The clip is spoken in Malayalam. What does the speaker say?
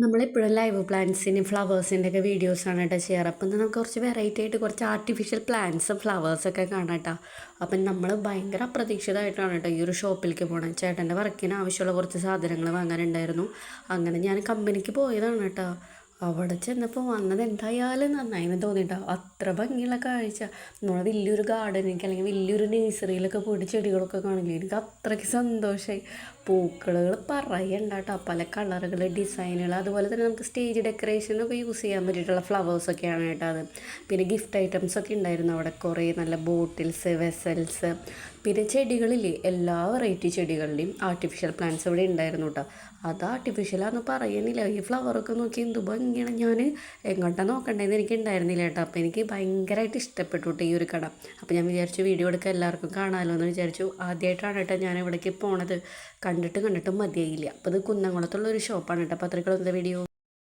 നമ്മളെപ്പോഴും ലൈവ് പ്ലാന്റ്സിന് ഫ്ലവേഴ്സിൻ്റെ ഒക്കെ വീഡിയോസാണ് കേട്ടോ ചെയ്യാറ്. അപ്പം നമുക്ക് കുറച്ച് വെറൈറ്റി ആയിട്ട് കുറച്ച് ആർട്ടിഫിഷ്യൽ പ്ലാന്റ്സും ഫ്ലവേഴ്സൊക്കെ കാണാം കേട്ടോ. അപ്പം നമ്മൾ ഭയങ്കര അപ്രതീക്ഷിതമായിട്ടാണ് കേട്ടോ ഈ ഒരു ഷോപ്പിലേക്ക് പോകണം. ചേട്ടൻ്റെ വർക്കിന് ആവശ്യമുള്ള കുറച്ച് സാധനങ്ങൾ വാങ്ങാനുണ്ടായിരുന്നു. അങ്ങനെ ഞാൻ കമ്പനിക്ക് പോയതാണ് കേട്ടോ. അവിടെ ചെന്നപ്പോൾ വന്നത് എന്തായാലും നന്നായിന്ന് തോന്നിട്ടോ. അത്ര ഭംഗിയുള്ള കാഴ്ച. നമ്മൾ വലിയൊരു ഗാർഡനിലേക്ക് അല്ലെങ്കിൽ വലിയൊരു നേഴ്സറിയിലൊക്കെ പോയിട്ട് ചെടികളൊക്കെ കാണില്ലേ, എനിക്ക് അത്രയ്ക്ക് സന്തോഷമായി. പൂക്കളുകൾ പറയണ്ട കേട്ടോ, പല കളറുകൾ, ഡിസൈനുകൾ, അതുപോലെ തന്നെ നമുക്ക് സ്റ്റേജ് ഡെക്കറേഷനൊക്കെ യൂസ് ചെയ്യാൻ പറ്റിയിട്ടുള്ള ഫ്ലവേഴ്സൊക്കെയാണ് കേട്ടോ അത്. പിന്നെ ഗിഫ്റ്റ് ഐറ്റംസൊക്കെ ഉണ്ടായിരുന്നു അവിടെ, കുറേ നല്ല ബോട്ടിൽസ്, വെസൽസ്, പിന്നെ ചെടികളില്ലേ, എല്ലാ വെറൈറ്റി ചെടികളുടെയും ആർട്ടിഫിഷ്യൽ പ്ലാന്റ്സ് ഇവിടെ ഉണ്ടായിരുന്നു കേട്ടോ. അത് ആർട്ടിഫിഷ്യലാണെന്ന് പറയുന്നില്ല, ഈ ഫ്ലവറൊക്കെ നോക്കി എന്ത് ഭംഗിയാണ്. ഞാൻ എങ്ങോട്ടാണ് നോക്കണ്ടേന്ന് എനിക്ക് ഉണ്ടായിരുന്നില്ല കേട്ടോ. അപ്പോൾ എനിക്ക് ഭയങ്കരമായിട്ട് ഇഷ്ടപ്പെട്ടു കേട്ടോ ഈ ഒരു കട. അപ്പോൾ ഞാൻ വിചാരിച്ചു വീഡിയോ എടുക്കാൻ എല്ലാവർക്കും കാണാമല്ലോ എന്ന് വിചാരിച്ചു. ആദ്യമായിട്ടാണ് കേട്ടോ ഞാൻ ഇവിടേക്ക് പോണത്. കണ്ടിട്ടും മതിയായില്ല. അപ്പോൾ ഇത് കുന്നംകുളത്തുള്ള ഒരു ഷോപ്പാണ് കേട്ടോ. അപ്പോൾ അത്രയ്ക്കുള്ള വീഡിയോ.